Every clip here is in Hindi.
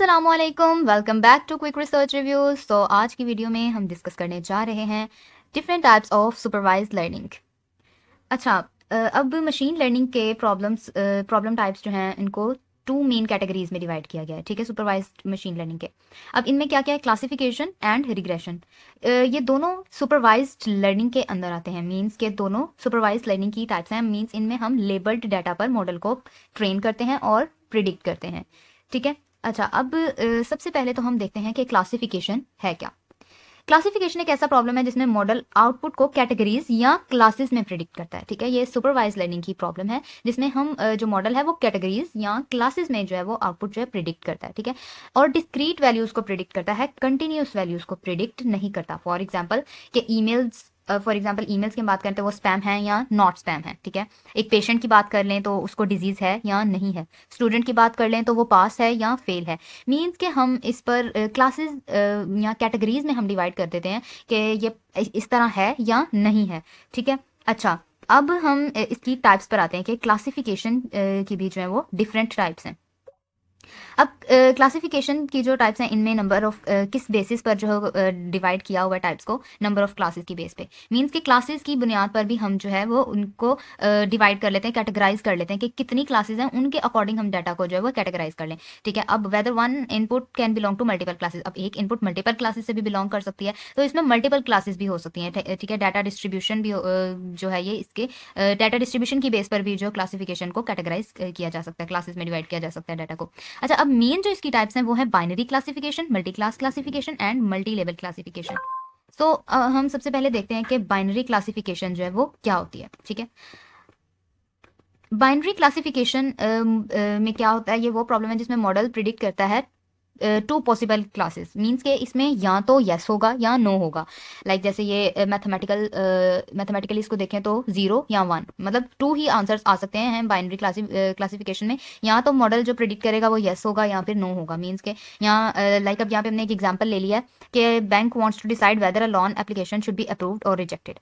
अस्सलामुअलैकुम, welcome back to quick research reviews. तो आज की वीडियो में हम डिस्कस करने जा रहे हैं different types of supervised learning. अच्छा, अब मशीन लर्निंग के प्रॉब्लम टाइप्स जो हैं इनको टू मेन कैटेगरीज में डिवाइड किया गया है, ठीक है, सुपरवाइज्ड मशीन लर्निंग के। अब इनमें क्या क्या है, क्लासिफिकेशन एंड रिग्रेशन। ये दोनों सुपरवाइज्ड लर्निंग के अंदर आते हैं, मींस के दोनों सुपरवाइज्ड लर्निंग की टाइप्स हैं। मींस इनमें हम लेबल्ड डाटा पर मॉडल को ट्रेन करते हैं और प्रिडिक्ट करते हैं, ठीक है। अच्छा, अब सबसे पहले तो हम देखते हैं कि क्लासिफिकेशन है क्या। क्लासिफिकेशन एक ऐसा प्रॉब्लम है जिसमें मॉडल आउटपुट को कैटेगरीज या क्लासेस में प्रिडिक्ट करता है, ठीक है। ये सुपरवाइज लर्निंग की प्रॉब्लम है जिसमें हम जो मॉडल है वो कैटेगरीज या क्लासेस में जो है वो आउटपुट जो है प्रिडिक्ट करता है, ठीक है। और डिस्क्रीट वैल्यूज को प्रिडिक्ट करता है, कंटिन्यूस वैल्यूज को प्रिडिक्ट नहीं करता। फॉर एग्जाम्पल ईमेल्स की बात करें तो वो स्पैम है या नॉट स्पैम है, ठीक है। एक पेशेंट की बात कर लें तो उसको डिजीज है या नहीं है। स्टूडेंट की बात कर लें तो वो पास है या फेल है। मीन्स के हम इस पर क्लासेस या कैटेगरीज में हम डिवाइड कर देते हैं कि ये इस तरह है या नहीं है, ठीक है। अच्छा, अब हम इसकी टाइप्स पर आते हैं कि क्लासिफिकेशन की भी जो है वो डिफरेंट टाइप्स हैं। अब क्लासिफिकेशन की जो टाइप्स हैं इनमें नंबर ऑफ किस बेसिस पर जो है डिवाइड किया हुआ है टाइप्स को, नंबर ऑफ क्लासेस की बेस पे। मींस कि क्लासेस की बुनियाद पर भी हम जो है वो उनको डिवाइड कर लेते हैं, कैटेगराइज कर लेते हैं कि कितनी क्लासेस हैं, उनके अकॉर्डिंग हम डाटा को जो है वो कैटेगराइज कर लें, ठीक है। अब whether one input can belong to multiple classes, अब एक इनपुट मल्टीपल क्लासेस से भी बिलोंग कर सकती है, तो इसमें मल्टीपल क्लासेस भी हो सकती हैं, ठीक है। डाटा डिस्ट्रीब्यूशन भी जो है ये इसके डाटा डिस्ट्रीब्यूशन की बेस पर भी जो क्लासिफिकेशन को कैटेगराइज किया जा सकता है, क्लासेस में डिवाइड किया जा सकता है डाटा को। अच्छा, अब मेन जो इसकी टाइप्स हैं वो है binary classification, multi class classification and multi level classification. So हम सबसे पहले देखते हैं कि बाइनरी क्लासिफिकेशन जो है वो क्या होती है, ठीक है। बाइनरी क्लासिफिकेशन में क्या होता है, ये वो प्रॉब्लम है जिसमें मॉडल प्रिडिक्ट करता है टू पॉसिबल क्लासेस। मीन्स के इसमें या तो यस होगा या नो होगा। लाइक जैसे ये मैथमेटिकली इसको देखें तो 0 या 1, मतलब टू ही आंसर्स आ सकते हैं बाइनरी क्लासिफिकेशन में। या तो मॉडल जो प्रिडिक्ट करेगा वो यस होगा या फिर नो होगा। मीन्स के यहाँ लाइक अब यहाँ पे हमने एक एग्जाम्पल ले लिया है कि bank wants to decide whether a loan application should be approved और रिजेक्टेड।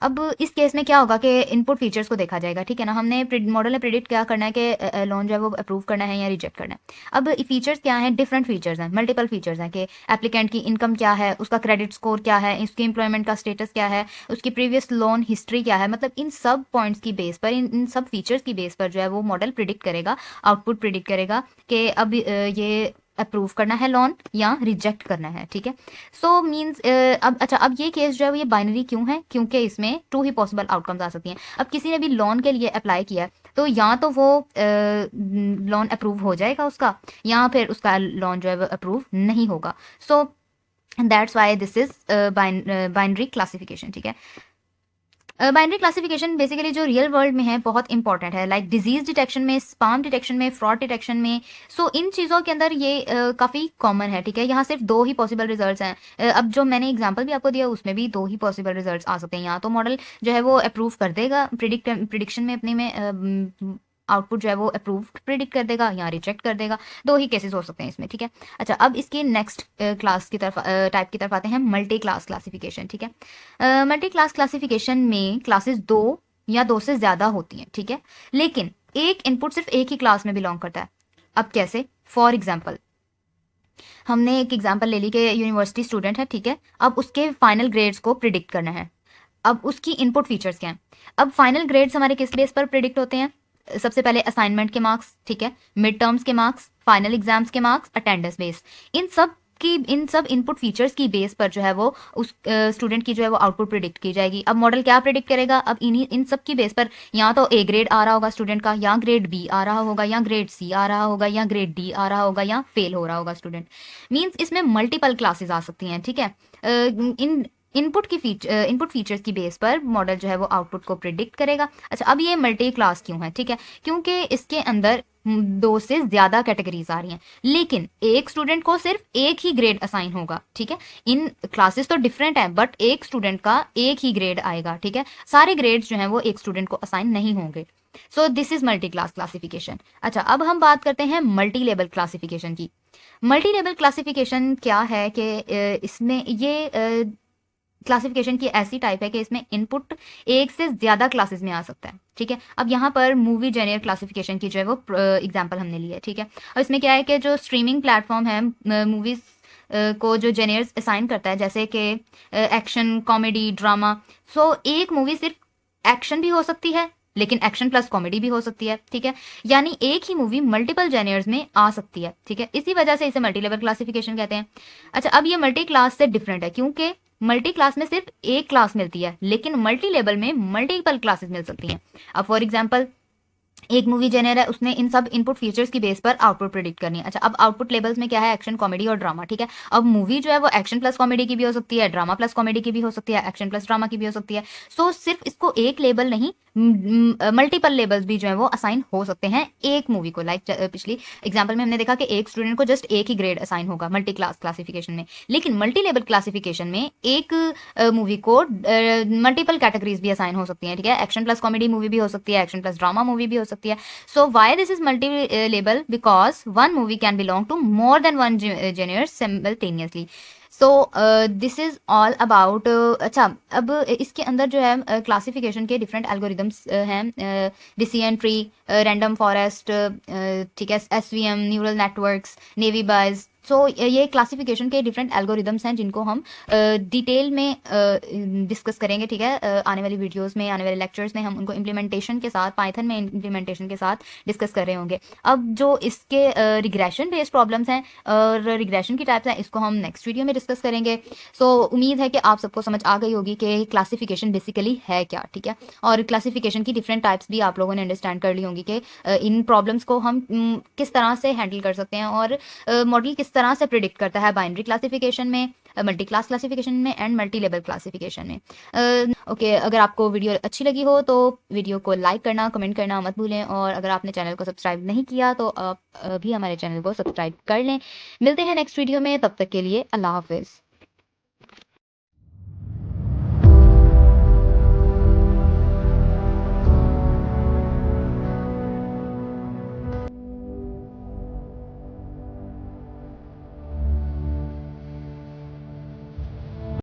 अब इस केस में क्या होगा कि इनपुट फीचर्स को देखा जाएगा, ठीक है ना। हमने मॉडल ने प्रिडिक्ट क्या करना है कि लोन जो है वो अप्रूव करना है या रिजेक्ट करना है। अब फीचर्स क्या हैं, डिफरेंट फीचर्स हैं, मल्टीपल फीचर्स हैं कि एप्लीकेंट की इनकम क्या है, उसका क्रेडिट स्कोर क्या है, उसकी एम्प्लॉयमेंट का स्टेटस क्या है, उसकी प्रीवियस लोन हिस्ट्री क्या है। मतलब इन सब पॉइंट्स की बेस पर, इन सब फीचर्स की बेस पर जो है वो मॉडल प्रिडिक्ट करेगा, आउटपुट प्रिडिक्ट करेगा कि अब ये अप्रूव करना है लोन या रिजेक्ट करना है, ठीक है। सो मीन्स अब ये केस जो है वो ये बाइनरी क्यों है, क्योंकि इसमें टू ही पॉसिबल आउटकम्स आ सकती हैं। अब किसी ने भी लोन के लिए अप्लाई किया है तो या तो वो लोन अप्रूव हो जाएगा उसका, या फिर उसका लोन जो है वो अप्रूव नहीं होगा। So that's why this is binary classification, ठीक है। बाइनरी क्लासिफिकेशन बेसिकली जो रियल वर्ल्ड में है बहुत इंपॉर्टेंट है, लाइक डिजीज डिटेक्शन में, स्पैम डिटेक्शन में, फ्रॉड डिटेक्शन में। सो इन चीज़ों के अंदर ये काफ़ी कॉमन है, ठीक है। यहाँ सिर्फ दो ही पॉसिबल रिजल्ट्स हैं। अब जो मैंने एग्जांपल भी आपको दिया उसमें भी दो ही पॉसिबल रिजल्ट्स आ सकते हैं। या तो मॉडल जो है वो अप्रूव कर देगा प्रिडिक्शन में अपने में, आउटपुट जो है वो अप्रूव प्रिडिक्ट कर देगा या रिजेक्ट कर देगा। दो ही केसेस हो सकते हैं इसमें, ठीक है। अच्छा, अब इसके नेक्स्ट क्लास की तरफ टाइप की तरफ आते हैं, मल्टी क्लास क्लासिफिकेशन, ठीक है। मल्टी क्लास क्लासिफिकेशन में क्लासेस दो या दो से ज़्यादा होती हैं, ठीक है, लेकिन एक इनपुट सिर्फ एक ही क्लास में बिलोंग करता है। अब कैसे, फॉर एग्जाम्पल हमने एक एग्जाम्पल ले ली कि यूनिवर्सिटी स्टूडेंट है, ठीक है। अब उसके फाइनल ग्रेड्स को प्रिडिक्ट करना है। अब उसकी इनपुट फीचर्स क्या हैं। अब फाइनल ग्रेड्स हमारे किस बेस पर प्रिडिक्ट होते हैं, सबसे पहले असाइनमेंट के मार्क्स, ठीक है, मिड टर्म्स के मार्क्स, फाइनल एग्जाम्स के मार्क्स, अटेंडेंस बेस। इन सब इनपुट फीचर्स की बेस पर जो है वो उस स्टूडेंट की जो है वो आउटपुट प्रिडिक्ट की जाएगी। अब मॉडल क्या प्रिडिक्ट करेगा, अब इन सब की बेस पर या तो ए ग्रेड आ रहा होगा स्टूडेंट का, या ग्रेड बी आ रहा होगा, या ग्रेड सी आ रहा होगा, या ग्रेड डी आ रहा होगा, या फेल हो रहा होगा स्टूडेंट। मीन्स इसमें मल्टीपल क्लासेस आ सकती हैं, ठीक है। इन इनपुट फीचर्स की बेस पर मॉडल जो है वो आउटपुट को प्रिडिक्ट करेगा। अच्छा, अब ये मल्टी क्लास क्यों है, ठीक है, क्योंकि इसके अंदर दो से ज्यादा कैटेगरीज आ रही हैं, लेकिन एक स्टूडेंट को सिर्फ एक ही ग्रेड असाइन होगा, ठीक है। इन क्लासेस तो डिफरेंट है बट एक स्टूडेंट का एक ही ग्रेड आएगा, ठीक है। सारे ग्रेड्स जो हैं वो एक स्टूडेंट को असाइन नहीं होंगे। सो this is multi class classification. अच्छा, अब हम बात करते हैं मल्टी लेवल क्लासिफिकेशन की। मल्टी लेवल क्लासिफिकेशन क्या है कि इसमें ये क्लासिफिकेशन की ऐसी टाइप है कि इसमें इनपुट एक से ज़्यादा क्लासेस में आ सकता है, ठीक है। अब यहाँ पर मूवी जेनर क्लासिफिकेशन की जो है वो एग्जांपल हमने ली है, ठीक है। और इसमें क्या है कि जो स्ट्रीमिंग प्लेटफॉर्म है मूवीज़ को जो जेनर्स असाइन करता है, जैसे कि एक्शन, कॉमेडी, ड्रामा, सो एक मूवी सिर्फ एक्शन भी हो सकती है लेकिन एक्शन प्लस कॉमेडी भी हो सकती है, ठीक है। यानी एक ही मूवी मल्टीपल जेनर्स में आ सकती है, ठीक है। इसी वजह से इसे मल्टी लेवल क्लासिफिकेशन कहते हैं। अच्छा, अब ये मल्टी क्लास से डिफरेंट है क्योंकि मल्टी क्लास में सिर्फ एक क्लास मिलती है लेकिन मल्टी लेवल में मल्टीपल क्लासेस मिल सकती हैं। अब फॉर एग्जांपल एक मूवी जेनर है, उसने इन सब इनपुट फीचर्स की बेस पर आउटपुट प्रेडिक्ट करनी है। अच्छा, अब आउटपुट लेवल्स में क्या है, एक्शन, कॉमेडी और ड्रामा, ठीक है। अब मूवी जो है वो एक्शन प्लस कॉमेडी की भी हो सकती है, ड्रामा प्लस कॉमेडी की भी हो सकती है, एक्शन प्लस ड्रामा की भी हो सकती है। सो सिर्फ इसको एक लेबल नहीं, मल्टीपल लेबल्स भी जो है वो असाइन हो सकते हैं एक मूवी को। लाइक पिछली एग्जाम्पल में हमने देखा कि एक स्टूडेंट को जस्ट एक ही ग्रेड असाइन होगा मल्टी क्लास क्लासिफिकेशन में, लेकिन मल्टी लेवल क्लासिफिकेशन में एक मूवी को मल्टीपल कैटेगरीज भी असाइन हो सकती हैं, ठीक है। एक्शन प्लस कॉमेडी मूवी भी हो सकती है, एक्शन प्लस ड्रामा मूवी भी हो सकती है। So why this is multi label, because one movie can belong to more than one genre simultaneously. So this is all about. अच्छा, अब इसके अंदर जो है क्लासिफिकेशन के डिफरेंट एल्गोरिदम्स हैं, डिसिजन ट्री, रैंडम फॉरेस्ट, ठीक है, SVM, neural networks, naive Bayes. So ये क्लासिफिकेशन के डिफरेंट एल्गोरिदम्स हैं जिनको हम डिटेल में डिस्कस करेंगे, ठीक है। आने वाली वीडियोस में, आने वाले लेक्चर्स में हम उनको इम्प्लीमेंटेशन के साथ, पाइथन में इम्प्लीमेंटेशन के साथ डिस्कस कर रहे होंगे। अब जो इसके रिग्रेशन बेस्ड प्रॉब्लम्स हैं और रिग्रेशन की टाइप्स हैं, इसको हम नेक्स्ट वीडियो में डिस्कस करेंगे। सो उम्मीद है कि आप सबको समझ आ गई होगी कि क्लासिफिकेशन बेसिकली है क्या, ठीक है। और क्लासिफिकेशन की डिफरेंट टाइप्स भी आप लोगों ने अंडरस्टैंड कर ली होंगी कि इन प्रॉब्लम्स को हम किस तरह से हैंडल कर सकते हैं और मॉडल किस तरह से प्रिडिक्ट करता है बाइनरी क्लासिफिकेशन में, मल्टी क्लास क्लासिफिकेशन में एंड मल्टी लेवल क्लासिफिकेशन में। ओके, अगर आपको वीडियो अच्छी लगी हो तो वीडियो को लाइक करना, कमेंट करना मत भूलें, और अगर आपने चैनल को सब्सक्राइब नहीं किया तो आप भी हमारे चैनल को सब्सक्राइब कर लें। मिलते हैं नेक्स्ट वीडियो में, तब तक के लिए अल्लाह हाफिज़।